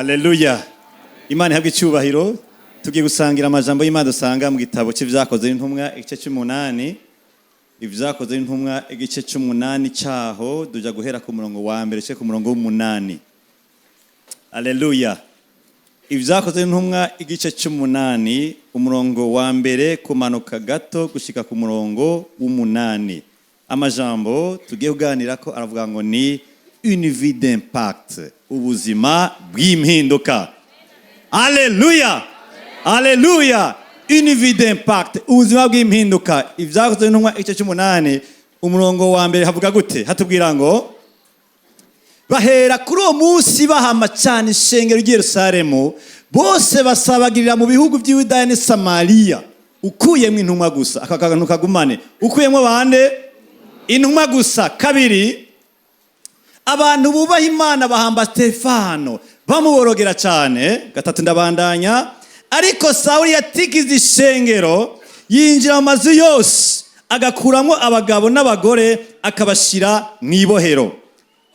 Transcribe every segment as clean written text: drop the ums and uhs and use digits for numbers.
Haleluya. Imana ihabwe icyubahiro. Tugiye gusangira amajambo y'Imana dusanga mu gitabo cy'Ivyakozwe n'Intumwa igice c'8. Ivyakozwe n'Intumwa igice c'8 cyaho duja guhera ku murongo wa mbere cyo ku murongo w'8. Haleluya. Ivyakozwe n'Intumwa igice c'8 umurongo wa mbere kumanuka gato gushika ku murongo w'8. Amajambo tugiye kuganira ko aravuga ngo ni une vie d'impact, ubuzima bw'impinduka. Haleluya. Haleluya. Une vie d'impact, ubuzima bw'impinduka. Ivyakozwe n'Intumwa igice c'8 umurongo wa mbere havuga gute? Hatubwira ngo bahera kuri uwo munsi bahama cyane ishengero ry'i Yerusalemu, bose basabagirira mu bihugu by'Iyudaya n'i Samariya, ukuyemo intumwa gusa. Aka kantu kagumane, ukuyemo bande? Intumwa gusa. Kabiri, abantu bubaha Imana bahamba Stefano bamuborogera cyane. Gatatu, ndabandanya, ariko Sawuli yatikiza ishengero, yinjira mu mazu yose agakuramo abagabo n'abagore akabashira mu ibohero.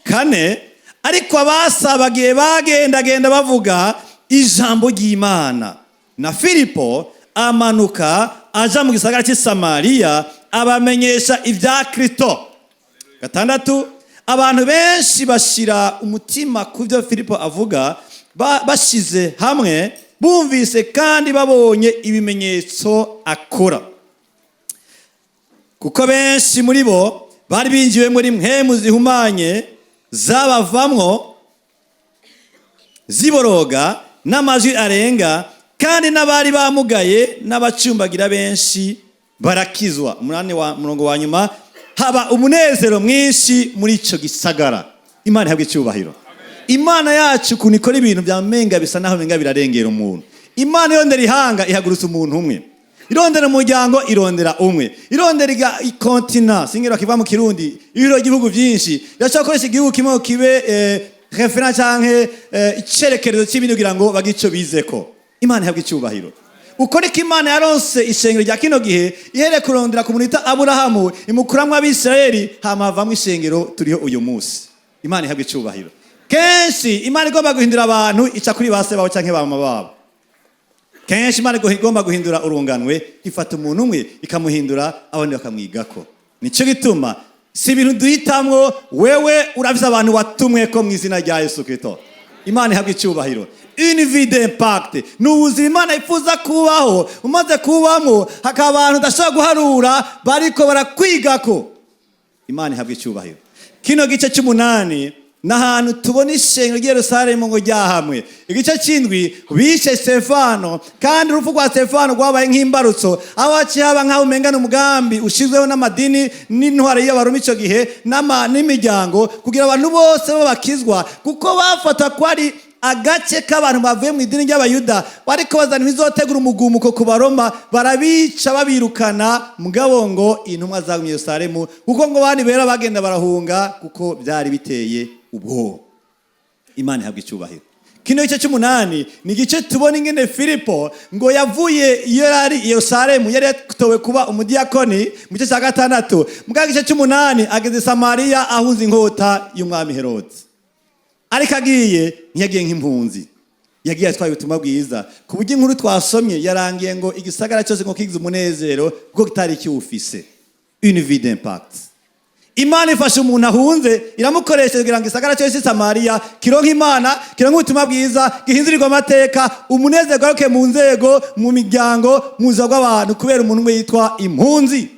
Kane, ariko abasabagiye bagendagenda bavuga ijambo ry'Imana. Na Filipo amanuka aja mu gisagara cy'i Samariya abamenyesha ibya Kristo. Gatandatu, abantu benshi bashira umutima ku byo Filipo avuga, bashize hamwe bumvise kandi babonye ibimenyetso akora. Kuko benshi muri bo bari binjiwe muri mpwemu zihumanye zabavamwo ziboroga n'amajwi arenga, kandi n'abari bamugaye n'abacumbagira benshi barakizwa. Murongo wa nyuma, haba umunezero mwinshi muri ico gisagara. Imana ihabwe icyubahiro. Imana yacu ukuntu ikora ibintu bya menga bisa naho menga birarengera umuntu. Imana irondera ihanga ihagurutsa umuntu umwe, irondera umuryango irondera umwe, irondera ikontina singiro kiva mu Kirundi, ibiro igihugu byinshi irashaka koresha igihugu kimwe kibe reference canke icerekerezo cy'ibintu kugira ngo bagico bizeko. Imana ihabwe icyubahiro. Ukore ko Imana yaronse ishengero rya kino gihe ihere kurondera ku muntu Aburahamu imukuramwe Abisirayeli hamavamwe ishengero turiho uyu munsi. Imana ihabwe icyubahiro. Kenshi Imana igomba guhindura abantu ica kuri base babo canke bama babo. Kenshi Imana igomba guhindura urunganwe ifata umuntu umwe ikamuhindura abandi bakamwigako. Nico gituma si ibintu duhitamwo, wewe uravisa abantu watumwe ko mu izina rya Yesu Kristo. Imana ihabwe icyubahiro. Une vie d'impact, n'ubuzima Imana ifuza kubaho, umaze kubamo hakaba abantu udashobora guharura bariko barakwigako. Imana ihabwe icyubahiro. Kino gice c'8 n'ahantu tubona ishengero ry'i Yerusalemu ngo ryahamwe. Igice c'7 bishe Stefano, kandi urupfu rwa Stefano rwabaye nk'imbarutso, aho haba nk'aho umenga n'umugambi ushizweho n'amadini n'intware y'abarumi ico gihe n'imiryango kugira abantu bose babakizwa, kuko bafata ko ari agace k'abantu bavuye mu idini ry'Abayuda bariko bazana ibizotegura umugumuko ku Baroma, barabica babirukana. Mugabo ngo intumwa za Yerusalemu kuko ngo bandi bera bagenda barahunga kuko byari biteye ubwo. Imana ihabwe icyubahiro. Kino gice c'8 ni gice tubona ingene Filipo ngo yavuye iyo yari i Yerusalemu, yari yatowe kuba umudiyakoni mu gice cya 6. Mu gice c'8 ageze Samariya ahunze inkota y'umwami Herode. Ariko agiye ntiyagiye nk'impunzi, yagiye atwaye ubutumwa bwiza, ku buryo inkuru twasomye yarangiye ngo igisagara cyose ngo kigize umunezero kuko kitari kiwufise. Une vie d'impact. Imana ifashe umuntu ahunze iramukoresha kugira ngo igisagara cyose Samariya kironke Imana, kironke ubutumwa bwiza, gihindurirwe amateka, umunezero garuke mu nzego, mu miryango, mu buzima bw'abantu kubera umuntu umwe yitwa impunzi.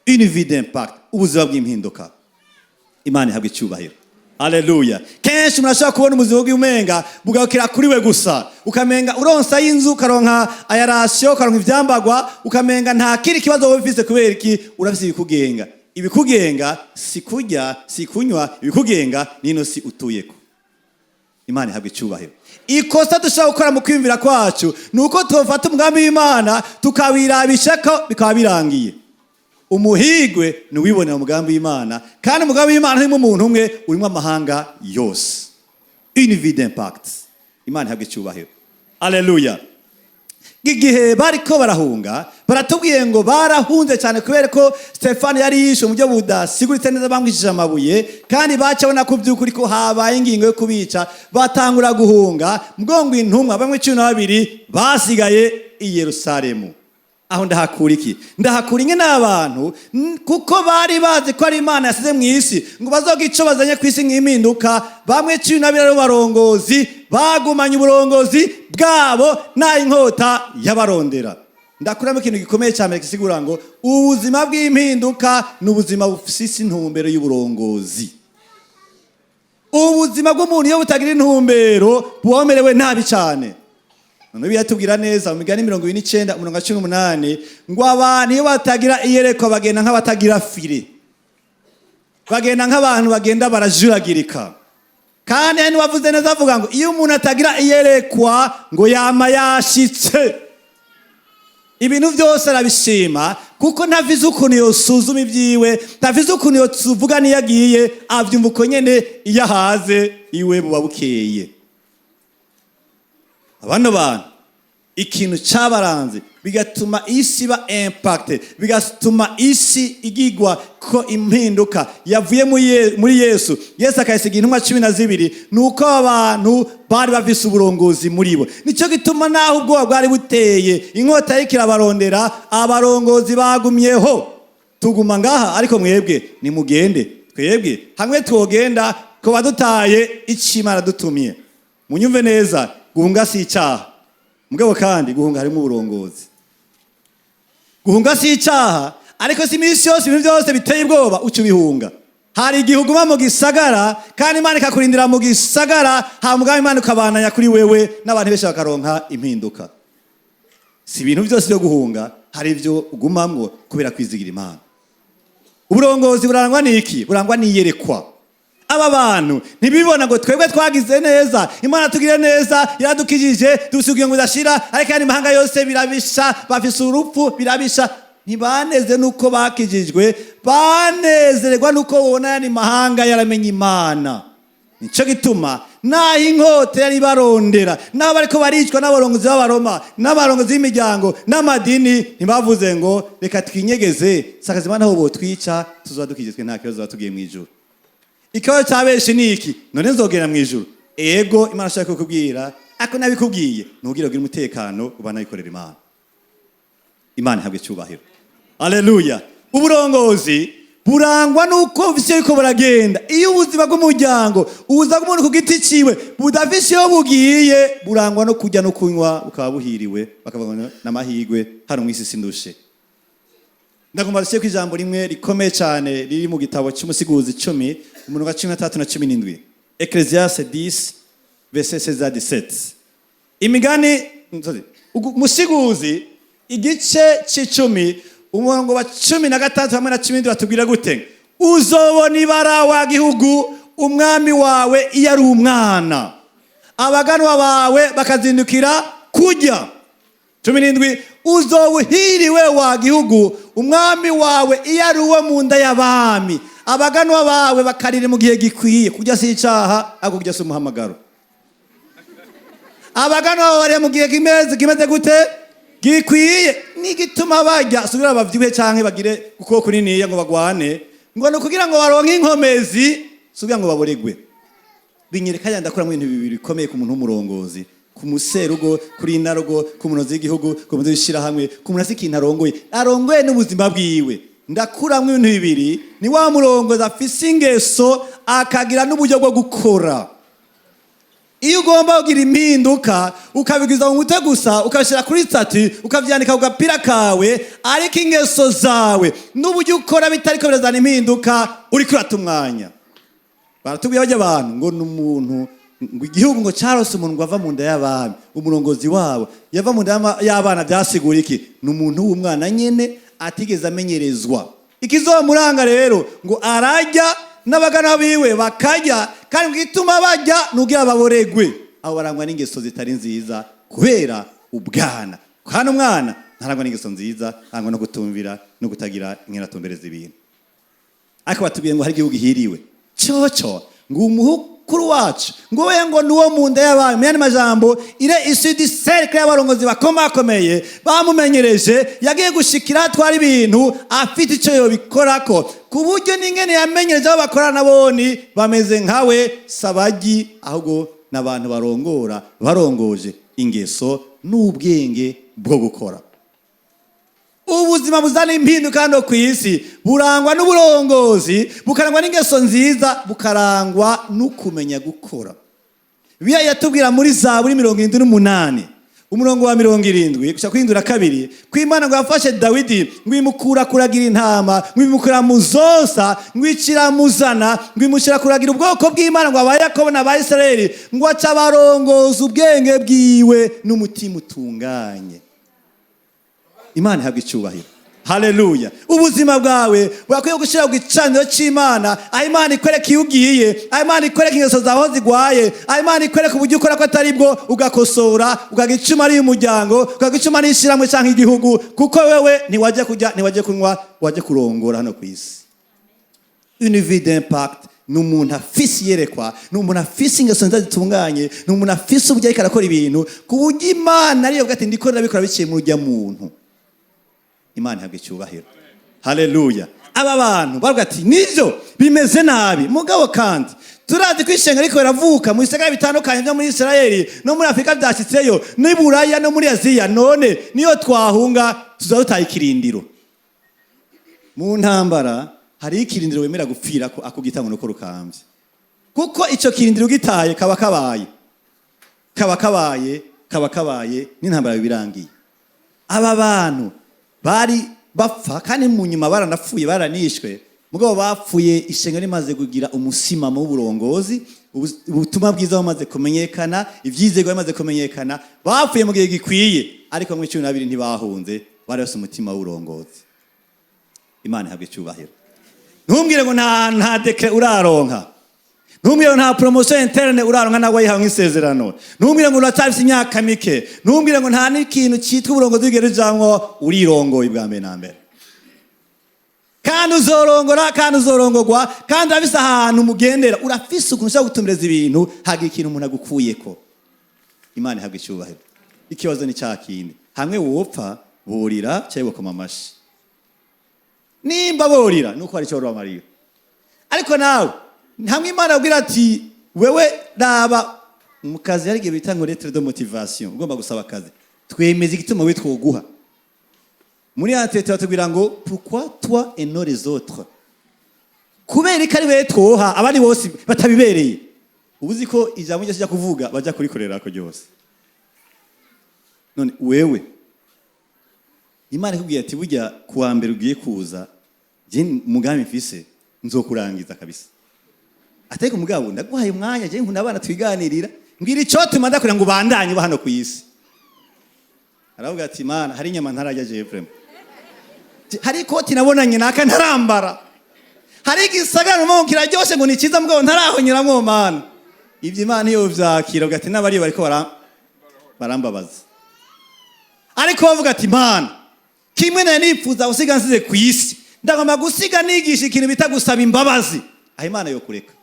Une vie d'impact, ubuzima bw'impinduka. Imana ihabwe icyubahiro. Haleluya. Kenshi murashaka kubona ubuzima bw'umenga bugakira kuri we gusa, ukamenga uronsa y'inzu, ukaronka ayarasyo, ukaronka ivyambagwa, ukamenga nta kiri kibazo wofise kubera iki urafise ibikugenga. Ibikugenga si kurya, si kunywa, ibikugenga nino si utuyeko. Imana ihabwe icyubahiro. Ikosa dushaka gukora mu kwimvira kwacu nuko tufata umugambi w'Imana tukawirabishako bikaba birangiye. Umuhigwe ni wibonera umugambi w'Imana, kandi umugambi w'Imana harimo umuntu umwe urimo amahanga yose. Une vie d'impact. Imana ihabwe icyubahiro. Haleluya. Igihe bariko barahunga baratubwiye ngo barahunze cyane kubera ko Stefano yari yishwe mu buryo budasiguritse neza, bamwishije amabuye, kandi bacabona ku by'ukuri ko habaye ingingo yo kubica, batangura guhunga. Mgongo intumwa bamwe 12 basigaye i Yerusalemu. Aho ndahakura iki? Ndahakura inge n'abantu kuko bari bazi ko ari Imana yasize mu isi ngo bazoga ico bazanye ku isi nk'impinduka. Bamwe 12 rero barongozi bagumanye uburongozi bwabo na inkota yabarondera. Ndakuramo ikintu gikomeye cyane kisigura ngo ubuzima bw'impinduka n'ubuzima bufise intumbero y'uburongozi. Ubuzima bw'umuntu iyo butagira intumbero buhomerewe nabi cyane. None biyatubwira neza mu Migani 29:18 ngo abantu iyo batagira iyerekwa bagenda nk'abatagira fire, bagenda nk'abantu bagenda barajuragirika. Kandi hani wavuze neza avuga ngo iyo umuntu atagira iyerekwa ngo yama yashitse. Ibintu byose arabishima kuko ntavize ukuntu yosuzuma ibyiwe, ntavize ukuntu yovuga niyo agiye, avyumva uko nyene iyo ahaze iwe buba bukeye. Abano bantu ikintu cyabaranze bigatuma isi ba impact, bigatuma isi igigwa ko impinduka yavuye muri Yesu. Yesu akayisiga intumwa 12 nuko abantu bari bafise uburongozi muri bo. Nico gituma naho ubwo bwari buteye inkota y'ikirabarondera, abarongozi bagumyeho. Tuguma ngaha ariko mwebwe nimugende, twebwe hamwe twogenda ko badutaye ikimara dutumye. Munyumve neza, guhunga si icyaha, mugabo kandi guhunga harimo uburongozi. Guhunga si icyaha, ariko si imisi yose ibintu byose biteye ubwoba uca ubihunga. Hari igihugu uba mu gisagara kandi Imana ikakurindira mu gisagara, ha mugambi Imana ukabananya kuri wewe n'abantu benshi bakaronka impinduka. Si ibintu byose byo guhunga, hari ibyo ugumamwo kubera kwizigira Imana. Uburongozi burangwa n'iki? Burangwa n'iyerekwa. Aba bantu ntibibona ngo twebwe twagize neza, Imana tugire neza, yaradukijije, dusugiye ngo udashira, ariko kandi mahanga yose birabisha, bafise urupfu birabisha. Ntibaneze nuko bakijijwe, banezerwa nuko ubona yani mahanga yaramenye Imana. Nico gituma naho inkota yari barondera, naho bariko baricwa n'abarongozi b'Abaroma, n'abarongozi b'imiryango n'amadini, ntibavuze ngo reka twinyegeze, sakaza Imana aho botwica tuzadukijizwe nta kibazo batugiye mu ijuru. Ikaho cyabeshi niki? None nzogera mu ijuru. Ego Imana ashaka kukubwira, ako nabikubwiye, nugira ugira umutekano ubana yikorera Imana. Imana ihabwe cyubahiro. Haleluya. Uburongozi burangwa nuko ufise yuko buragenda. Iyo ubuzima bw'umuryango ubuza bw'umuntu ku giti ciwe budafise yo bugiye, burangwa no kujya no kunywa ukaba buhiriwe, bakavuga n'amahigwe hano mwisi sindushe. Ndakumbashye ko ijambo rimwe rikomeye cyane riri mu gitabo cy'umusiguzi 10 umurongo wa 13 na 17. Ecclesiastes 10 verset 16 à 17. Imigani musiguzi igice c'10 umurongo wa 16 hamwe na 17 batubwira gute? Uzobona ibara wa gihugu umwami wawe iyo ari umwana, abaganwa bawe bakazindukira kujya. 17 uzobuhiriwe wa gihugu umwami wawe iyo ari uwo mu nda y'abami, abaganwa bawe bakarire mu gihe gikwiye. Kujya si icyaha, ako kujya si umuhamagaro. Abaganwa bawe bari mu gihe kimeze gute? Gikwiye. Nigituma bajya subira bavyiwe canke bagire uko kuniniya ngo bagwane, ngo no kugira ngo baronke inkomezi, subira ngo baboregwe. Binyerekanya ndakora mu bintu bibiri bikomeye ku muntu w'umurongozi, ku muserugo, kuri inarugo, ku munozi w'igihugu, ku munozi w'ishira hamwe, ku muntu asikintu arongoye n'ubuzima bwiwe. Ndakura mu bintu bibiri, ni wa murongozi afise ingeso akagira n'uburyo bwo gukora. Iyo ugomba kugira impinduka ukabigiza mu mutwe gusa, ukabishira kuri stati, ukavyandika ku gapira kawe, ariko ingeso zawe n'uburyo ukora bitariko birazana impinduka, uri kurata umwanya. Baratubwiye bajya abantu ngo n'umuntu ngo igihugu ngo carose umuntu ngo ava mu nda y'abami, umurongozi wabo yava mu nda y'abana, byasigura iki? N'umuntu w'umwana nyene atigeze amenyerezwa. Ikizomuranga rero ngo arajya n'abagana biwe bakajya, kandi gituma bajya nugira baboregwe. Abo barangwa n'ingeso zitari nziza kubera ubwana. Kandi umwana ntarangwa n'ingeso nziza, arangwa no gutumvira no kutagira inkeratombereza ibintu. Ariko batubwiye ngo hari igihugu hiriwe. Coco ngo umukuru wacu ngo we ngo nuwo mu nda y'abantu. Mu yandi majambo ire issue du cercle y'abarongozi bakomakomeye bamumenyereje, yagiye gushikira atwara ibintu afite icyo yobikorako, ku buryo n'ingene yamenyereje abo bakorana boni bameze nkawe sabagi, ahubwo n'abantu barongoje ingeso n'ubwenge bwo gukora. Ubuzima buzana impinduka hano ku isi burangwa n'uburongozi, bukarangwa n'ingeso nziza, bukarangwa n'ukumenya gukora. Bibiliya yatubwira muri Zaburi 78 umurongo wa 70 gushaka kwindura kabiri ko Imana ngo yafashe Dawidi ngo imukura kuragira intama, ngo imukura muzosa, ngo ikiramuzana, ngo imushira kuragira ubwoko bw'Imana, ngo abayakobo n'abayisirayeli, ngo aca barongoza ubwenge bwiwe n'umutima utunganye. Imana ihabwa icyubahiro. Haleluya. Ubuzima bwawe burakwiye gushira ku gicaniro cy'Imana, aho Imana ikwereka iyo ugiye, aho Imana ikwereka ingeso zaho zigwaye, aho Imana ikwereka uburyo ukora ko atari bwo, ugakosora, ukagicuma ari umuryango, ukagicuma ari ishiramwe cyangwa igihugu, kuko wewe ntiwaje kujya, ntiwaje kunywa, waje kurongora hano ku isi. Une vie d'impact n'umuntu afise yerekwa, n'umuntu afise ingeso nziza zitunganye, n'umuntu afise uburyo ariko arakora ibintu ku buryo Imana ariyo gati ndikora bikora biciye mu rya muntu. Imana ihabwa icyubahiro. Haleluya. Aba bantu bavuga ati nivyo bimeze nabi, mugabo kandi turazi kwishenga ariko baravuka mu bisagara bitandukanye byo muri Israeli no muri Afrika byashitseyo, ni Buraya no muri Aziya. None niyo twahunga tuzawutaye ikirindiro. Mu ntambara hari ikirindiro wemera gupfira ko akugita ngo rukambye, kuko ico kirindiro gitaye kaba kabaye n'intambara birangiye. Aba bantu bari bapfa kandi mu nyuma baranapfuye, baranishwe, mugabo bapfuye ishenga rimaze kugira umusima mu burongozi, ubutumwa bwiza bamaze kumenyekana, ivyizego bimaze kumenyekana, bapfuye mu gihe gikwiye, ariko mu 12 ntibahunze, bari bafite umutima w'uburongozi. Imana ihabwe icyubahiro. Ntumbwire ngo nta decret uraronka, ntumbwire ngo nta promotion interne uraronka nawe yihawe nk'isezerano, ntumbwire ngo uracyafite imyaka mike, ntumbwire ngo nta n'ikintu cyitwa uburongozi bw'ijambo urirongoye bwa mbere na mbere. Kandi uzorongorwa, kandi abisa ahantu mugendera urafise ukuntu ushaka gutumbereza ibintu, hagira ikintu umuntu agukuyeko. Imana ihabwe icyubahiro. Ikibazo ni cyakindi, hamwe wopfa burira cyangwa bakoma amashi. Nimba borira nuko ari cyo Mariya, ariko nawe hamwe Imana abwira ati wewe raba mu kazi hari igihe bita ngo lettre de motivation, ugomba gusaba akazi, twemeza igituma we twoguha. Muri atete batubwira ngo pourquoi toi et non les autres, kubera ikari we twoha abandi bose batabibereye. Ubuzi ko ijambo ryo kuvuga bajya kurikorera ko byose. None wewe Imana ikubwiye ati burya kuwa mbere ugiye kuza, je mugambi mfise nzokurangiza kabisa. Ateko mugabo ndaguhaye umwanya, je nk'abana twiganirira, ngira icyo tumanda kugira ngo bandanye bahano ku isi. Aravuga ati Imana hari inyama ntarajya je vraiment. Hari ikoti nabonanye naka ntarambara. Hari igisagara mu kiraryoshe ngo nikiza mugabo ntarahonyeramwo Mana. Ivyo Imana iyo vyakira ugati nabari bariko barambabaza. Ariko bavuga ati Mana kimwe na nifuza usiga nsize ku isi, ndagomba gusiga nigisha ikintu bita gusaba imbabazi. Aho Imana yo kureka.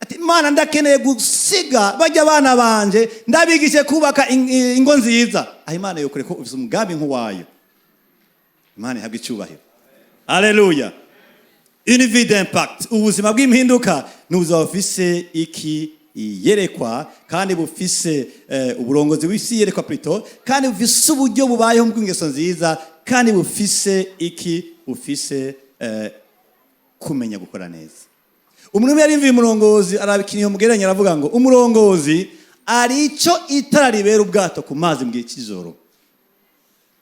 Ati Mana ndakeneye gusiga bajya abana banje, ndabigishe kubaka ingo nziza. Aho Imana yo kureka ufise umugambi nk'uwayo. Imana ihabwe icyubahiro. Haleluya. Une vie d'impact, ubuzima bw'impinduka n'ubuzima bufise iki yerekwa, kandi bufise uburongozi w'isi yerekwa plutôt, kandi bufise uburyo bubayeho bw'ingeso nziza, kandi bufise iki bufise kumenya gukora neza. Umuntu yari imvi umurongozi arabikiniye mugeranya, aravuga ngo umurongozi ari ico itara ribera ubwato ku mazi mu gihe cy'ijoro.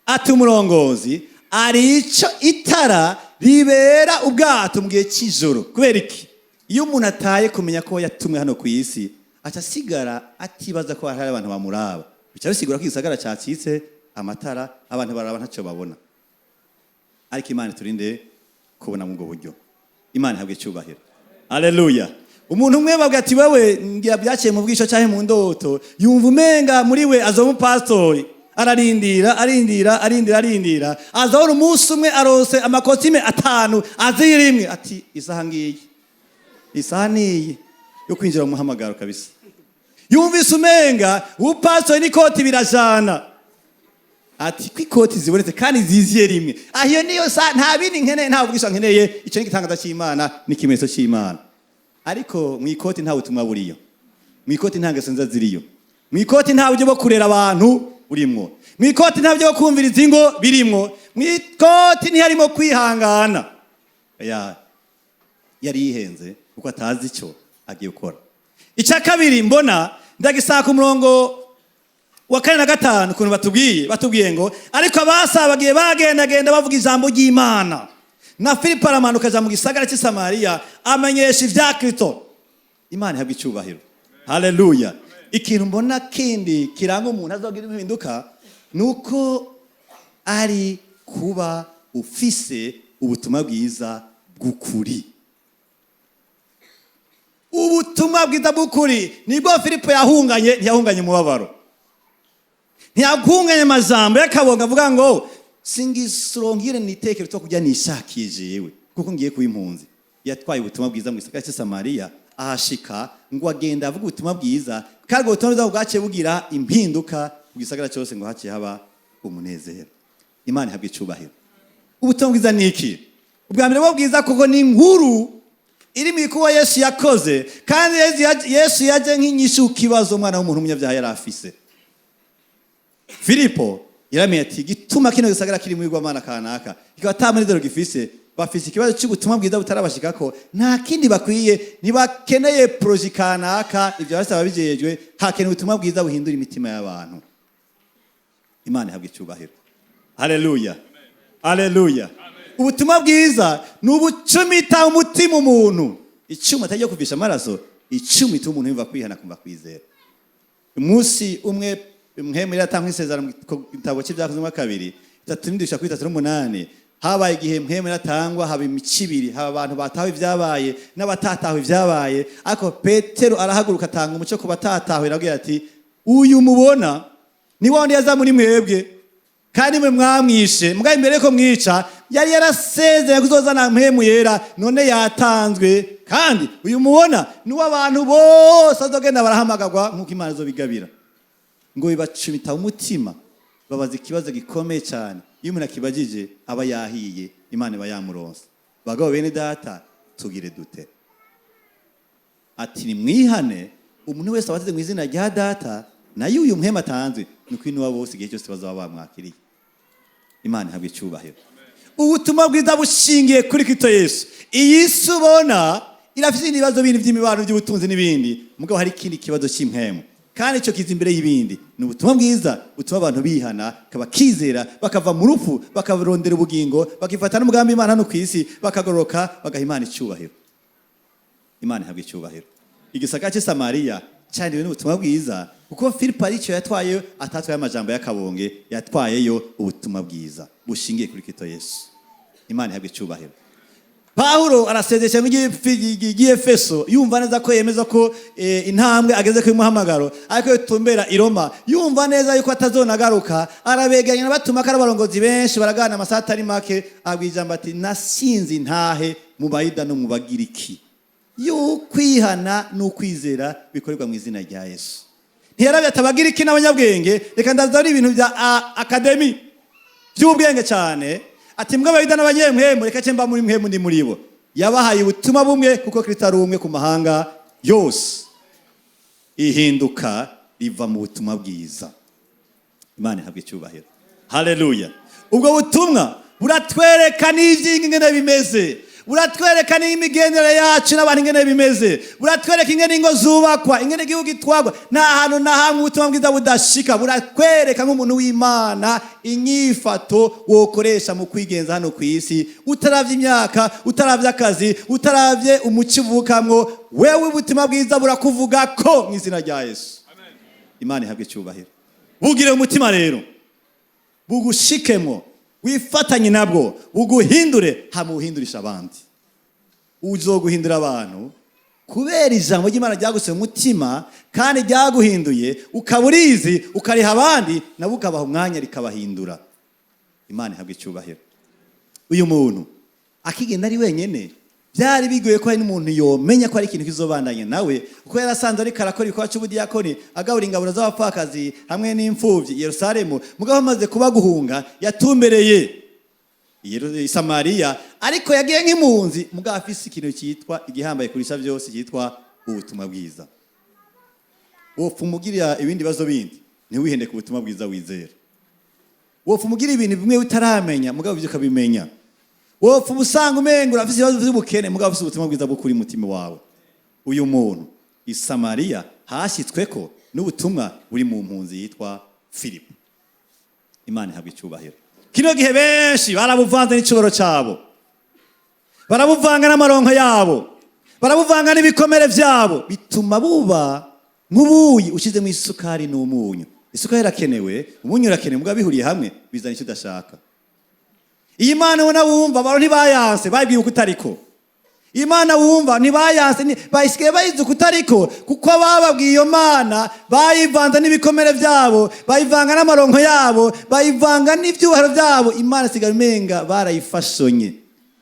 Ati umurongozi ari ico itara ribera ubwato mu gihe cy'ijoro. Kubera iki? Iyo umuntu ataye kumenya ko yatumwe hano ku isi, acasigara atibaza ko hari abantu bamuraba. Bica bisigura ko isagara cyacitse amatara, abantu baraba ntacyo babona. Ariko Imana turinde kubona mu bwo buryo. Imana ihabwe icyubahiro. Haleluya. Umuntu umwe bavuga ati wewe ngira byaciye mu bwisho cyahe mu ndoto, yumva umenga muri we azoba pastori. Ararindira azahora umunsi umwe arose amakotime 5 aziri rimwe, ati isaha ngiyi, isaha niyi yo kwinjira mu muhamagaro kabisa. Yumvise umenga upastori n'ikoti birajana. Ati kwikoti zibonetse kandi ziziye rimwe. Ahiyo niyo nta bindi nkeneye, nta vugisha nkeneye, ico ni gitangaza cy'Imana n'ikimenyetso cy'Imana. Ariko mu ikoti nta butumwa buriyo. Mu ikoti nta ngeso nziza ziriyo. Mu ikoti nta buryo bwo kurera abantu burimwo. Mu ikoti nta buryo bwo kumviriza ingo birimwo. Mu ikoti ntiharimo kwihangana. Yari yihenze kuko atazi icyo agiye gukora. Icya kabiri mbona ndagisaka ku murongo wa 4 na 5 ukuntu batubwiye ngo ariko abasabagiye bagenda bavuga ijambo ry'Imana. Na Filipo aramanuka aja mu gisagara cy'i Samariya amenyesha ivya Kristo. Imana ihabwa icyubahiro. Haleluya. Ikintu mbona kindi kiranga umuntu azogira impinduka nuko ari kuba ufise ubutumwa bwiza bw'ukuri. Ubutumwa bwiza bw'ukuri nibwo Filipo ntiyahunganye umubabaro. Ntiyahunganye amajambo y'akabonga avuga ngo singisurongire nitekere cyo kujya nishakije yewe kuko ngiye kuba impunzi. Yatwaye ubutumwa bwiza mu gisagara cy'i Samariya ahashika ngo agenda avuga ubutumwa bwiza kandi ubutumwa bwiza bwaciye bugira impinduka mu gisagara cyose ngo haciye haba umunezero. Imana ihabwa icyubahiro. Ubutumwa bwiza ni iki? Ubwa mbere bwo bwiza kuko ni inkuru iri mu ikuba Yesu yakoze kandi Yesu yaje nk'inyishu kibazo umwana w'umuntu umunyabyaha yari afise. Filipo yaramenye ati gituma kino gisagara kiri mu igwamana kanaka kikaba tamunezero gifise bafise ikibazo cy'ubutumwa bwiza butarabashikako nta kindi bakwiye ntibakeneye proje kanaka ibyo basaba bijejwe hakeneye ubutumwa bwiza buhindura imitima y'abantu. Imana ihabwa icyubahiro. Haleluya. Haleluya. Ubutumwa bwiza nubucumita umutima umuntu. Icuma tajya kuvisha amaraso, icuma ituma umuntu yumva kwihana kumva kwizera. Umunsi umwe muri atanga isezerano mu gitabo cy'ibyakozwe mu 2 3:3-8 habaye igihe muri atangwa haba imicibiri haba abantu batawe ibyabaye n'abatatawe ibyabaye ariko Petero arahaguruka atanga umuco ku batatawe aragira ati uyu mubona ni wandi yaza muri mwebwe kandi mwe mwamwishe mugaye imbere ko mwica yari yarasezeye kuzozana mpemu yera none yatanzwe kandi uyu mubona ni w'abantu bose azogenda barahamagagwa nkuko Imana zo bigabira ngo bibacumita umutima babaza ikibazo gikomeye cyane iyo umuntu akibagije aba yahiye Imana iba yamuronsa. Bagabo bene data tugire dute? Ati ni mwihane umuntu wese abazize mu izina rya data nayo uyu mpema atanzwe nuko ino bose igihe cyose bazaba bamwakiriye. Imana ihabwe icyubahiro. Ubutumwa bwiza bushingiye kuri Kristo Yesu. Iyi subona irafite ibibazo bindi by'imibano by'ubutunzi n'ibindi mugabo hari ikindi kibazo cy'impemu kandi icyo kiza imbere y'ibindi ni ubutumwa bwiza butuma abantu bihana bakizera bakava mu rupfu bakabarondera ubugingo bakifata n'umugambi Imana hano ku isi bakagoroka bagaha Imana icyubahiro. Imana ihabwe icyubahiro. Igisagara cy'i Samariya cyane n'ubutumwa bwiza kuko Filipo aricyo yatwaye atatwaye amajambo y'akabonge yatwayeyo ubutumwa bwiza bushingiye kuri Kristo Yesu. Imana ihabwe icyubahiro. Paulo arasezesha mu Efeso yumva neza ko yemeza ko intambwe ageze ku muhamagaro ariko tumbera i Roma yumva neza yuko atazonagaruka arabeganya batuma karabarongozi benshi baragana amasata ari make abwijamba ati nasinzi ntahe mu Bayuda no mu Bagiriki y'ukwihana n'ukwizera bikorerwa mu izina rya Yesu. Ntiyarabye atabagiriki n'abanyabwenge reka ndazari ibintu bya academy by'ubwenge cyane. Ati mbwa Bayuda n'abanyempemu reka cemba muri mpemu ndi muri bo. Yabahaye ubutumwa bumwe kuko Kristo ari umwe ku mahanga yose. Ihinduka riva mu butumwa bwiza. Imana ihabwe icyubahiro. Haleluya. Ubwo butumwa buratwereka n'ivyingi ngene bimeze. Buratwereka n'imigendere yacu n'abantu ingene bimeze. Buratwereka ingene ingo zubakwa, ingene igihugu gitwagwa. Nta hantu na hamwe ubutumwa bwiza budashika. Buratwereka nk'umuntu w'Imana inyifato wokoresha mu kwigenza hano ku isi. Utaravye imyaka, utaravye akazi, utaravye umuco uvukamwo, wewe ubutumwa bwiza burakuvuga ko mu izina rya Yesu. Amen. Imana ihabwe icyubahiro. Bugire umutima rero. Bugushikemo. Wifatanye nabwo uguhindure hamuhindurisha abandi. Uzoguhindura abantu kubera ijambo ry'Imana ryaguse mu mutima kandi ryaguhinduye ukaburizi ukariha abandi nabo ukabaha umwanya rikabahindura. Imana ihabwe icyubahiro. Uyu muntu akigenda ari wenyene byari bigoye ko hari n'umuntu yomenya ko ari ikintu kizobandanya nawe, kuko yarasanze ariko arakora ibikorwa cy'ubudiyakoni, agabura ingaburo z'abapfakazi hamwe n'imfubyi i Yerusalemu. Mugabo amaze kuba guhunga, yatumbereye i Samariya, ariko yagiye nk'impunzi, mugabo afise ikintu cyitwa igihambaye kurisha byose, cyitwa ubutumwa bwiza. Wopfa umugirira ibindi bibazo bindi, ntiwihende ku butumwa bwiza wizera. Wopfa umugirira ibintu bimwe utaramenya, mugabo ibyo ukabimenya. Wopfa usanga umenga urafise ibibazo by'ubukene, mugabo ufise ubutumwa bwiza bwo kuri mutima wawe. Uyu muntu i Samariya hashyitsweko n'ubutumwa buri mu mpunzi yitwa Filipo. Imana ihabwa icyubahiro. Kino gihe benshi barabuvanze n'icubaro cyabo, barabuvanga n'amaronko yabo, barabuvanga n'ibikomere byabo, bituma buba nk'ubuyi ushize mu isukari n'umunyu. Isukari irakenewe, umunyu urakenewe, mugabo bihuriye hamwe bizana icyo udashaka. Iyi Mana ubona wumva abantu ntibayanse, babwiye uko utariko. Imana wumva ntibayanse, bayisigaye bayizi uko utariko, kuko bababwiye iyo Mana bayivanze n'ibikomere byabo, bayivanga n'amaronko yabo, bayivanga n'ibyubahiro byabo. Imana sigara umenga barayifashonye.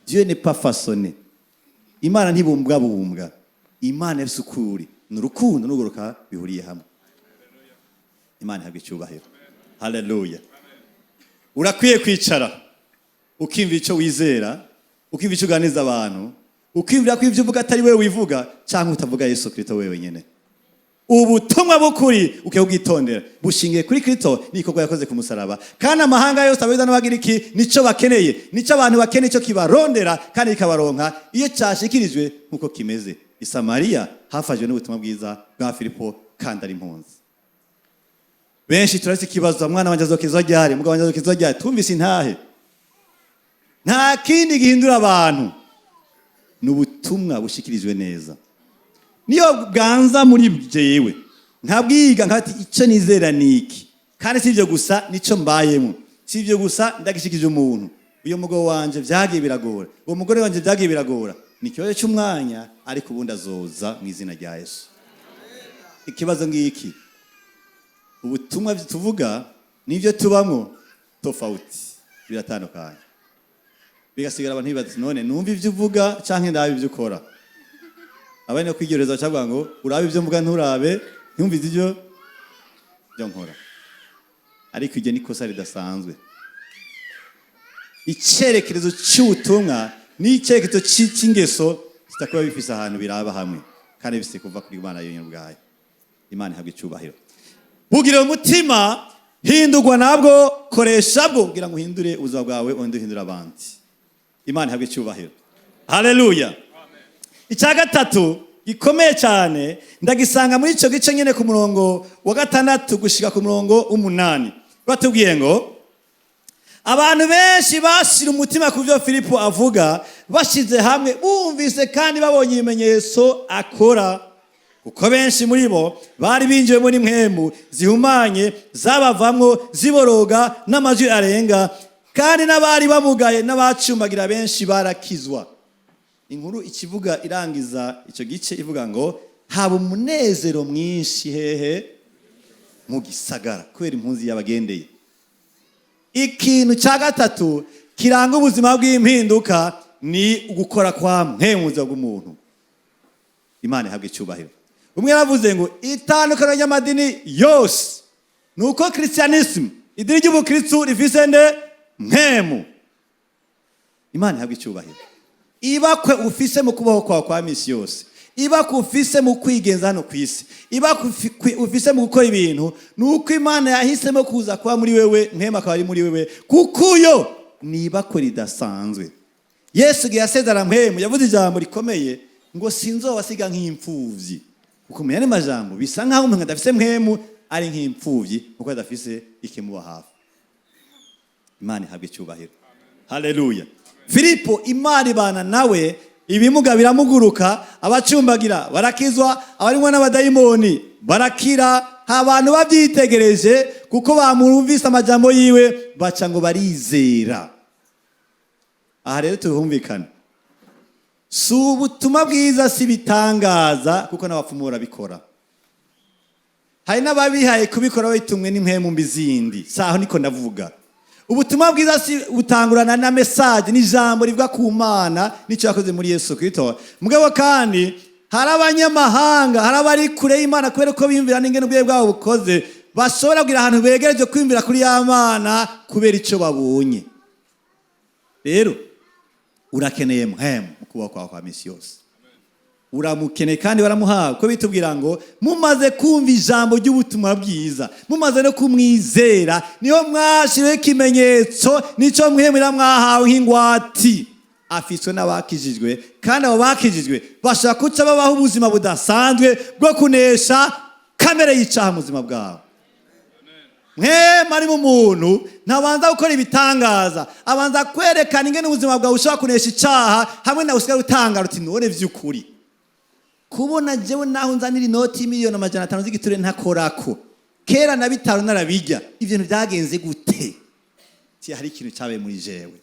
Dieu n'est pas façonné. Imana ntibumbwa. Imana yafise ukuri, n'urukundo n'uguruka bihuriye hamwe. Imana ihabwa icyubahiro. Haleluya. Urakwiye kwicara ukimva icyo wizera, ukimva icyo uganiza abantu, ukimvira ko ibyo uvuga atari wewe wivuga, cyangwa utavuga Yesu Kristo wewe nyene. Ubutumwa bukuri ukebwitondera bushingiye kuri Kristo n'igikorwa yakoze ku musaraba. Kandi amahanga yose abiza n'abagiriki nico bakeneye, nico abantu bakeneye, cyo kibarondera kandi kikabaronka iyo cyashikirijwe nkuko kimeze. I Samariya hafajwe n'ubutumwa bwiza bwa Filipo kandi ari impunzi. Benshi turasi kibazo, mwana wanje azokizwa ryari, mugabo wanje azokizwa ryari? Tumvise intahe. Nta kindi gihindura abantu, n'ubutumwa bushikirijwe neza. Niyo bwanza muri jewe, ntabwiga nkati icyo nizera niki, kandi sivyo gusa nico mbayemo, sivyo gusa ndagishikije umuntu. Uyo mugabo wanje vyagiye biragora, uwo mugore wanje vyagiye biragora, nikibazo cy'umwanya, ariko ubundi azoza mu izina rya Yesu. Ikibazo ngiki, ubutumwa tuvuga nivyo tubamwo tofauti, biratandukanye. Bigasigara abantu bibaza, none numva ivyo uvuga canke ndabe ivyo ukora. Abane kwigyoreza cyangwa ngo urabe ivyo mvuga nturabe, ntumvize ivyo nkora. Ariko ije nikosa ridasanzwe. Icerekezo cy'ubutumwa n'icerekezo cy'ingeso zitakuba bifise ahantu biraba hamwe, kandi bifise kuva kuri Imana yonyine ubwayo. Imana ihabwa icyubahiro. Bugire umutima hindurwa nabwo, koresha bwo kugira ngo uhindure ubuzima bwawe, uhindura abandi. Imana ihabwa icyubahiro. Haleluya. Icya gatatu gikomeye cyane ndagisanga muri ico gice nyene ku murongo wa 6 gushika ku murongo 8. Batubwiye ngo abantu benshi bashira umutima ku byo Filipo avuga, bashize hamwe bumvise kandi babonye ibimenyetso akora, kuko benshi muri bo bari binjiwe muri mpemu zihumanye zabavamwo ziboroga n'amajwi arenga, kandi n'abari bamugaye n'abacumbagira benshi barakizwa. Inkuru ikivuga irangiza icyo gice ivuga ngo haba umunezero mwinshi hehe mu gisagara kubera impunzi yabagendeye. Ikintu cya gatatu kiranga ubuzima bw'impinduka ni ugukora kwa mpemu bw'umuntu. Imana ihabwa icyubahiro. Umwe yavuze ngo itandukano ry'amadini yose nuko Christianism, idini ry'ubukristo rifise nde mpemu. Imana ihabwa icyubahiro. Ibakwe ufise mu kubaho kwawe kwa misi yose, ibakwe ufise mu kwigenza hano ku isi, ibakwe ufise mu gukora ibintu, nuko Imana yahisemo kuza kwa muri wewe, mpema akaba ari muri wewe, kuko yo nibakwe ridasanzwe. Yesu gihe yasezera mpemu yavuze ijambo rikomeye ngo sinzobasiga nk'imfuvyi. Kuko mu yandi majambo bisa nkaho umuntu adafise mpemu ari nk'imfuvyi, kuko adafise ikimuba hafi. Imana ihabwe icyubahiro. Haleluya. Filipo Imana ibana nawe, ibimuga biramuguruka, abacumbagira barakizwa, abarimwa n'abadayimoni barakira. Abantu babyitegereje kuko bamurumvise amajambo yiwe, baca ngo barizera. Aha rero tuhumvikana, si ubutumwa bwiza, si bitangaza, kuko n'abapfumu barabikora. Hari n'ababihaye kubikora bitumwe n'impemu mbi zindi, saho niko ndavuga. ubutumwa bwiza si butangurana na message n'ijambo rivuga ku Mana n'icyo yakoze muri Yesu Kristo. Mugabo kandi hari abanyamahanga, hari abari kure y'Imana kubera ko bimvira n'ingene ubwiye bwabo bukoze, bashobora kugira ahantu begereje kwimvira kuri ya Mana kubera icyo babonye. Rero urakeneye mpemu mu kubaho kwawe kwa misi yose. Uramukeneye kandi baramuhawe ko bitubwira ngo mumaze kumva ijambo ry'ubutumwa bwiza, mumaze no kumwizera, niyo mwashiriwe ikimenyetso nico mwemera mwahawe nk'ingwati. Afiswe n'abakijijwe, kandi abo bakijijwe bashaka kuca babaho ubuzima budasanzwe bwo kunesha kamere y'icaha mu buzima bwawe. Mwema ari mu muntu ntabanza gukora ibitangaza, abanza kwerekana ingene ubuzima bwawe ushobora kunesha icaha, hamwe nawe usigara utangara uti none vy'ukuri kubona jewe naho nzanira inoti y'imiliyoni 500 z'igiture ntakorako, kera na bitaro narabijya, ivyo byagenze gute? Ti hari ikintu cyabaye muri jewe.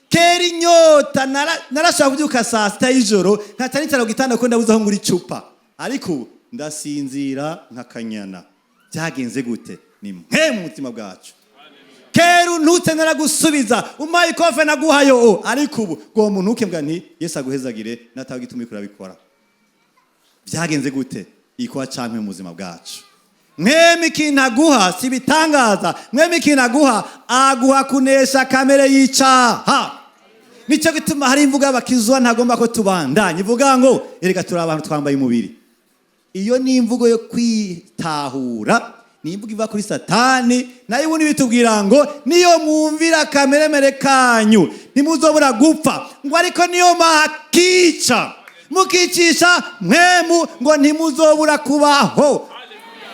Kera inyota narashaka kubyuka saa 6 y'ijoro nkatanicara ku gitanda ko ndabuze aho ngura icupa, ariko ndasinzira nkakanyana. Byagenze gute? Ni mwe mu mutima bwacu. Kera ntutse naragusubiza umaye ikofe naguhayo, ariko ubu ngo muntu ukembwa nti Yesu aguhezagire natawe gituma ikora bikora. Byagenze gute? Iko cyamwe mu buzima bwacu. Mwemi kinaguha si bitangaza, mwemi kinaguha aguha kunesha kamere y'icaha. Nico gituma hari imvuga bakizwa ntagomba ko tubandanye ivuga ngo erega turi abantu twambaye umubiri. Iyo ni imvugo yo kwitahura, ni imvugo iva kuri Satani, nayo ubundi bitubwira ngo niyo mwumvira kameremere kanyu ntimuzobura gupfa, ngo ariko niyo makica mukicisha mwemu ngo ntimuzobura kubaho.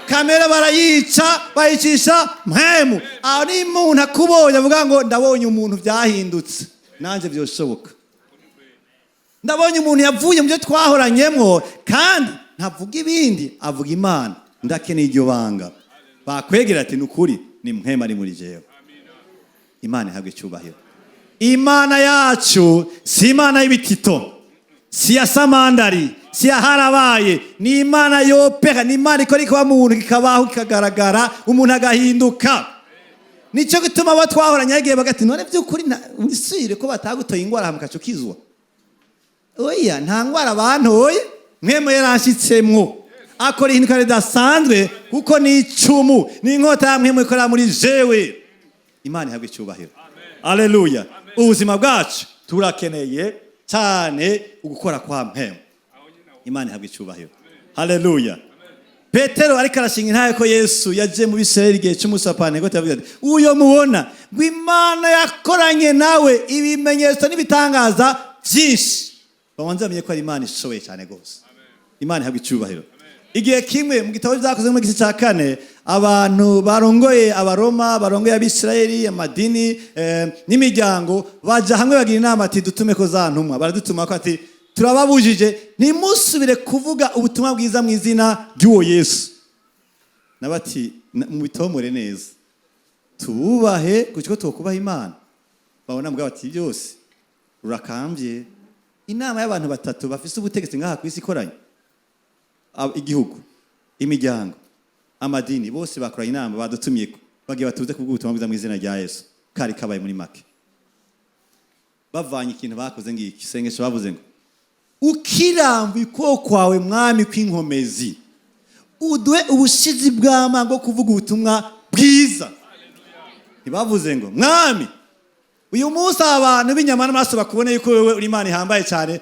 Kamera barayica bayicisha mwemu. Aho ni umuntu akubonye avuga ngo ndabonye umuntu byahindutse, nanje byoshoboka. Ndabonye umuntu yavuye mu byo twahoranyemo, kandi ntavuga ibindi, avuga Imana. Ndakeneye iryo banga. Bakwegera ati nukuri ni mwema ari muri jewe. Imana ihabwe icyubahiro. Imana yacu si Imana y'ibitito, si ya samandari, si ya harabaye, ni Imana yopera, ni Imana ikora ikuba mu muntu kikabaho kikagaragara, umuntu agahinduka. Nico gituma abo twahoranye yagiye bagati none by'ukuri nisire ko batagutoye ingwara hamkaco kizwa. Oya nta ngwara bantoye, mwemo yaranshitsemwo. Akora ihinduka ridasanzwe kuko ni icumu, ni inkota ya mwemo ikora muri jewe. Imana ihabwe icyubahiro. Haleluya. Ubuzima bwacu turakeneye cyane ugukora kwa mwemo. Imana ihabwe icyubahiro. Haleluya. Petero ariko arashinga intaye ko Yesu yaje mu Bisirayeli igihe cy'umusapane ngo tavuga ati uyo mubona ngo Imana yakoranye nawe ibimenyetso n'ibitangaza byinshi. Babanza bamenye ko ari Imana ishoboye cyane gose. Imana ihabwe icyubahiro. Igihe kimwe mu gitabo cyakoze mu gice cya 4 abantu barongoye abaroma, barongoye abisirayeli, amadini n'imiryango baje hamwe bagira inama ati dutume ko za ntumwa. Baradutuma ko ati turababujije ntimusubire kuvuga ubutumwa bwiza mu izina ry'uwo Yesu. Nabati mu bitomore neza tububahe kuko tukubaha Imana. Babona mbwa bati byose urakambye. Inama y'abantu batatu bafise ubutegetsi ngaha kwisi ikoranye, igihugu, imiryango, amadini, bose bakora inama badutumye bagiye batuze kuvuga ubutumwa bwiza mu izina rya Yesu. Kari kabaye muri make bavanye ikintu bakoze ngiki sengesho bavuze ngo ukirambuye ko kwawe mwami kw'inkomezi udwe ubushizi bw'amango kuvuga ubutumwa bwiza. Ntibavuze ngo mwami uyu munsi abantu b'inyama n'amaraso bakubone yuko wewe uri Imana ihambaye cyane,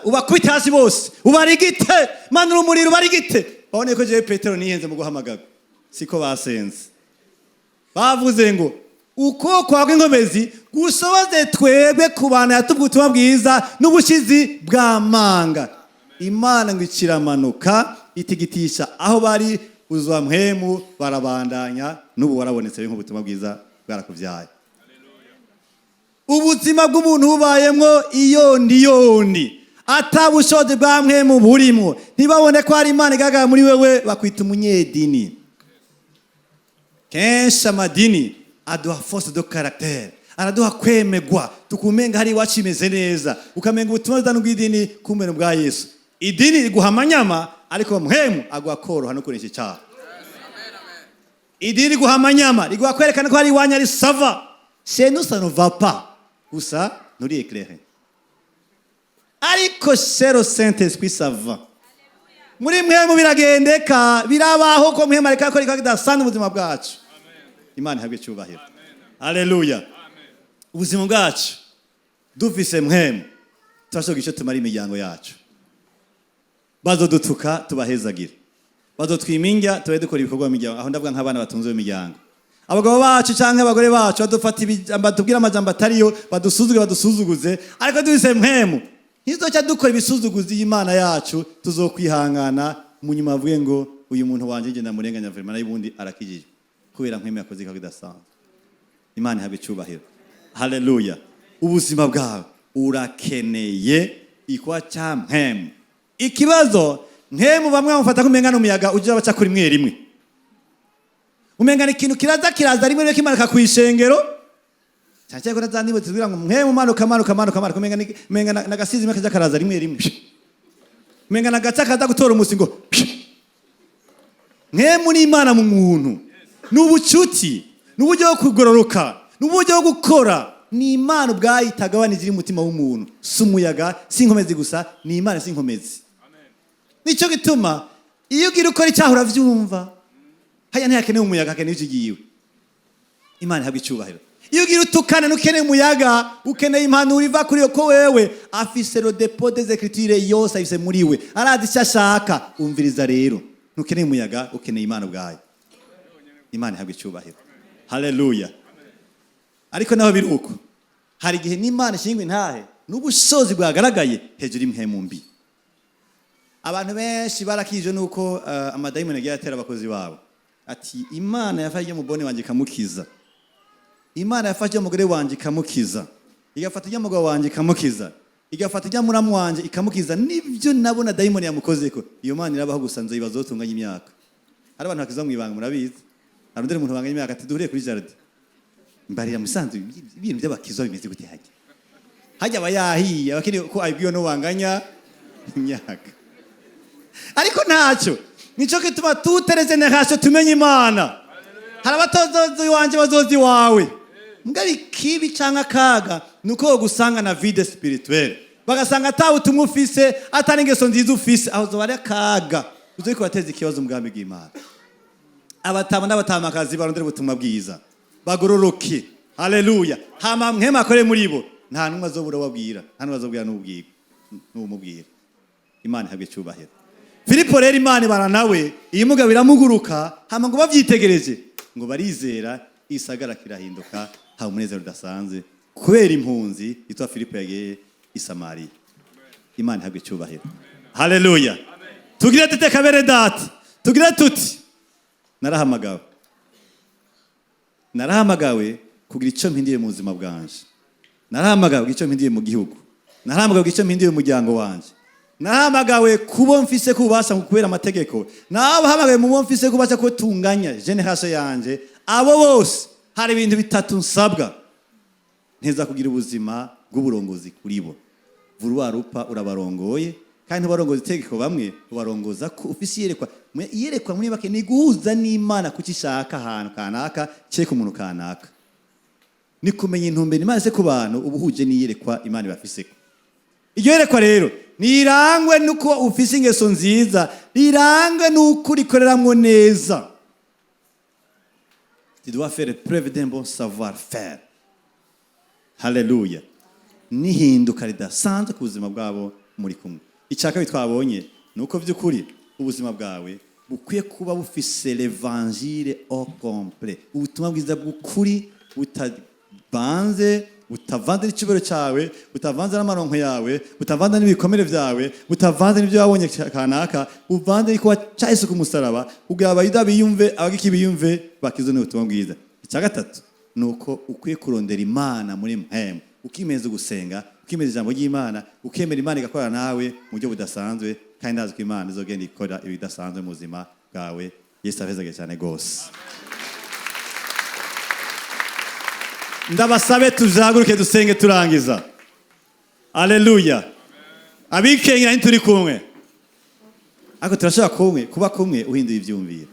uba kwitasi bose ubarigite manura umuriro ubarigite. Babone ko jewe Petero nihenze mu guhamagaga, siko basenze. Bavuze ngo uko kwawe inkomezi gusobaze twebwe kubana yatubwa ubutumwa bwiza n'ubushizi bw'amanga. Imana ngo ikiramanuka itigitisha aho bari uzwa mwemu barabandanya n'ubu warabonetse nk'ubutumwa bwiza bwarakuvyaye. Ubuzima bw'umuntu bubayemwo iyondiyoni atabushobozi bwa mwemu burimo, ntibabone ko ari Imana igagara muri wewe, bakwita umunyedini. Kenshi amadini aduha force de caractère, araduha kwemegwa tukumenga hari iwacu imeze neza, ukamenga ubutumwa bw'idini kumera bwa Yesu. Idini riguha amanyama ariko mwemu agwa koroha no kunesha icyaha. idini riguha amanyama, riguha kwerekana ko hari iwanyu ari sava. Chez nous ça ne va pas. Gusa nturi éclairé. Ariko chez le Saint-Esprit ça va. Muri mwemu biragendeka, birabaho ko mwemu areka akora kidasanzwe ubuzima bwacu. Imana ihabwe cyubahiro. Haleluya. Ubuzima bwacu dufise mwemu turashobora icyo tumara imiryango yacu. Bazodutuka tubahezagire, bazotwiminga tubaye dukora ibikorwa mu miryango. Aho ndavuga nk'abana batunze mu miryango, abagabo bacu canke abagore bacu badufata batubwira amajambo atariyo, badusuzuguze. Ariko dufise mwemu ntizoca dukora ibisuzuguzi y'Imana yacu, tuzokwihangana mu nyuma avuge ngo uyu muntu wanje nje ndamurenganya vraiment n'ubundi arakijije kubera mwemu yakoze ikago idasanzwe. Imana ihabwe cyubahiro. Haleluya. Ubuzima bwawe urakeneye ikwa cya mwemu. Ikibazo mwemu bamwe bamufata kumenga n'umuyaga uje baca kuri mwe rimwe. Umenga ni ikintu kiraza rimwe kimanuka ku ishengero. Cyane ko nazandi butubwira ngo mwemu manuka umenga nagasizi makaza karaza rimwe. Umenga nagaca kaza gutora umusi ngo. Mwemu ni Imana mu muntu. N'ubucuti, n'uburyo bwo kugororoka, n'uburyo bwo gukora. Ni Imana ubwayo itagabanije iri mutima w'umuntu. Si umuyaga, si inkomezi gusa, ni Imana si inkomezi. Nico gituma iyo ugira ukora icyaha uravyumva. Haya ntiyakeneye umuyaga, akeneye ikigiwe. Imana ihabwe icyubahiro. Iyo ugira utukana nukeneye umuyaga, ukeneye impanuro iva kuri ko wewe afise le dépôt des écritures yose afise muri we. Arazi icyo ashaka, umviriza rero. Nukeneye umuyaga, ukeneye Imana ubwayo. Imana ihabwe icyubahiro. Haleluya. Ariko naho biruko hari igihe n'Imana ishingwe ntahe n'ubushozi bwagaragaye hejuru y'imhemu mbi. Abantu benshi barakije nuko amadayimoni yagiye atera abakozi babo. Ati Imana yafashije umubone wanje kamukiza, Imana yafashije umugore wanje kamukiza, igafata y'umugabo wanje kamukiza, igafata y'amuramu wanje ikamukiza. Nibyo nabona dayimoni yamukozeko. Iyo Mana irabaho gusanze ibazotunganya imyaka. Hari abantu bakiza mu ibanga murabizi. Hari undi muntu banganya imyaka ati duhure kuri jardin. Mbarira musanzwe ibintu by'abakizwa bimeze gute hajya abayahiye abakiri ko ayibwiyo no banganya imyaka. Ariko ntacyo nico kituma tutereze nehasho tumenye Imana. Hari abatozozi wanje bazozi wawe mugabi kibi canka kaga nuko gusanga na vide spirituelle bagasanga atawe tumufise atari ingeso nziza ufise, aho zo bari kaga uzo kubateza ikibazo mugambi bw'Imana. Abatama n'abatamakazi barondera ubutumwa bwiza bagororoke. Haleluya. Hama mwema akore muri bo nta numwe azobura wabwira, nta numwe azobwira n'umubwira. Imana ihabwe cyubahiro. Filipo rero Imana ibana nawe, iyi mugabo iramuguruka, hama ngo bavyitegereje ngo barizera, isagara kirahinduka, ha umunezero udasanzwe kubera impunzi yitwa Filipo yagiye i Samariya. Imana ihabwe cyubahiro. Haleluya. Tugire tete kabere data, tugire tuti narahamagawe kugira icyo mpindiye mu buzima bwanje. Narahamagawe kugira icyo mpindiye mu gihugu. Narahamagawe kugira icyo mpindiye mu muryango wanje. Narahamagawe kubo mfise kubasha kubera amategeko. Nabahamagawe mu bo mfise kubasha ko tunganya generation yanje. Abo bose hari ibintu bitatu nsabwa. Nteza kugira ubuzima bw'uburongozi kuri bo. Vuruwa rupa urabarongoye kandi ubarongoza itegeko bamwe ubarongoza ko ufise yerekwa muri bake ni guhuza n'Imana kucishaka ahantu kanaka ceke umuntu kanaka. Ni kumenya intumbero Imana se ku bantu ubuhuje niyerekwa Imana bafise. Iryo yerekwa rero nirangwe nuko ufise ingeso nziza, rirangwe nuko urikoreramwo neza. Tu dois faire preuve d'un bon savoir-faire. Haleluya. Nihinduka ridasanzwe ku buzima bwabo muri kumwe. Icyaka bitwabonye nuko by'ukuri ubuzima bwawe bukwiye kuba bufise l'evangile au complet. Ubutumwa bwiza bw'ukuri butavanze n'ikibero cyawe, butavanze n'amaronko yawe, butavanze n'ibikomere byawe, butavanze n'ibyo wabonye kanaka, uvanze n'iko cyahise ku musaraba kugira abayuda biyumve, abagiki biyumve bakizwe n'ubutumwa bwiza. Icya gatatu nuko ukwiye kurondera Imana muri mpemu, ukimeza gusenga, ukimeza ijambo ry'Imana, ukemera Imana igakora nawe mu buryo budasanzwe, kandi ndazi ko Imana izogenda ikora ibidasanzwe mu buzima bwawe. Yesu afezage cyane gose. Ndabasabe tuzaguruke dusenge turangiza. Haleluya. Abikenya nturi kumwe. Ako turashaka kumwe kuba kumwe uhinduye ivyumviro.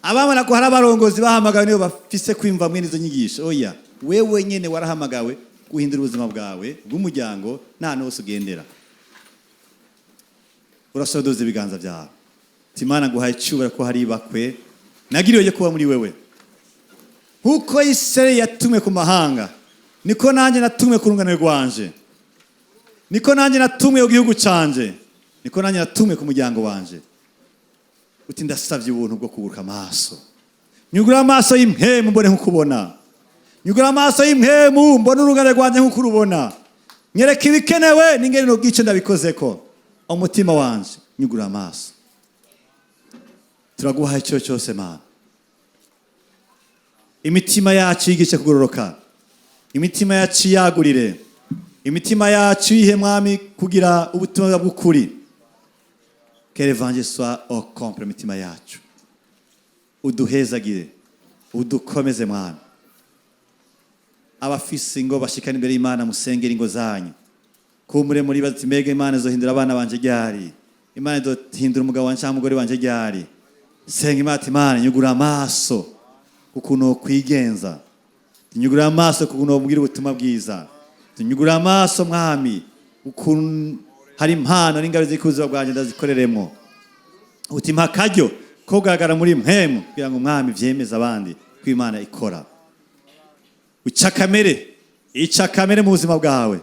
ababona ko hari abarongozi bahamagawe nibo bafise kwimva mwene izo nyigisho. Oya, wewe nyene warahamagawe guhindura ubuzima bwawe bw'umuryango nta n'ose ugendera. Urasodoza ibiganza byawe. Timana guhaye cyubara ko hari bakwe nagiriye kuba muri wewe. Huko Isirayeli yatumwe ku mahanga, niko nanjye natumwe ku rungano rwanje. Niko nanjye natumwe ku gihugu canje. Niko nanjye natumwe ku muryango wanje. Uti ndasavye ubuntu bwo kuguruka amaso. Nyugura amaso y'impemu mbone nk'ukubona. Nyugura amaso y'impemu mbone urungano rwanje nk'ukurubona. Nyereka ibikenewe n'ingene no gice ndabikozeko. Umutima wanje nyugura amaso. Turaguha icyo cyose Mana. Imitima yacu yigishe kugororoka. Imitima yacu yagurire. Imitima yacu ihe Mwami kugira ubutumwa bw'ukuri. Que l'évangile soit au complet imitima yacu. Uduhezagire. Udukomeze Mwami. Abafise ingo bashikana imbere y'Imana musengera ingo zanyu. Kumure muri baziti mbega Imana izohindura abana banje ryari. Imana izohindura umugabo wanje cyangwa umugore wanje ryari. Senga Imana nyugura amaso kukuno kwigenza. Nyugura amaso kukuno bwira ubutumwa bwiza. Nyugura amaso Mwami ukuntu hari impano n'ingabe zikuzo bwanje ndazikoreremo. Utima kajyo ko gagara muri mpemu kugira ngo Mwami vyemeza abandi ko Imana ikora. Icakamere mu buzima bwawe.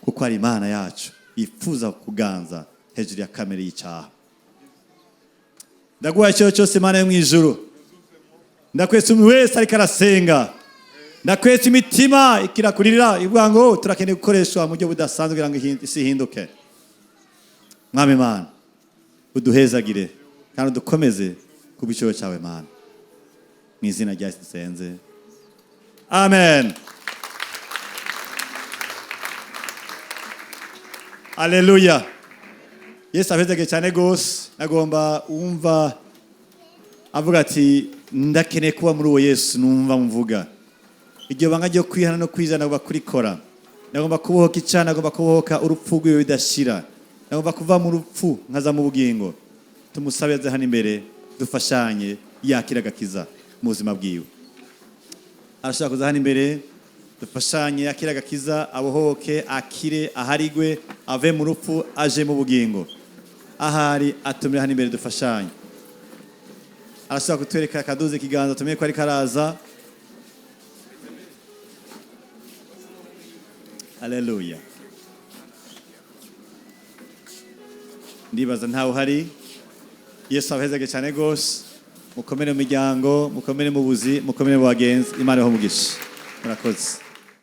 Kuko ari Imana yacu yifuza kuganza hejuru ya kamere y'icyaha. Ndaguha icyo cyose Imana yo mu ijuru. Ndakwese wese ariko arasenga. Ndakwese imitima ikirakurira ivuga ngo turakeneye gukoreshwa mu buryo budasanzwe kugira ngo isi ihinduke. Mwami Imana uduhezagire kandi udukomeze ku biciro cyawe Mana. Mu izina rya Yesu dusenze. Amen. Haleluya. Yesu abezege cyane gose. Nagomba umva avuga ati ndakeneye kuba muri uwo Yesu numva mvuga. Iryo banga ryo kwihana no kwizana nagomba kurikora. Nagomba kubohoka icana, nagomba kubohoka urupfu rwiwe bidashira. Nagomba kuva mu rupfu nkaza mu bugingo. Tumusabeze hano imbere dufashanye yakira gakiza mu buzima bwiwe. Arashaka kuza hano imbere dufashanye yakira gakiza abohoke akire aharigwe ave mu rupfu aje mu bugingo. Ahari atumire hano imbere dufashanye. Arashaka kutwereka akaduze kiganza tumenye ko ari karaza. Haleluya. Ndibaza ntawe hari. Yesu abahezage cyane gose. Mukomere mu miryango, mukomere mu buzi, mukomere mu bagenzi. Imana ibahe umugisha. Murakoze.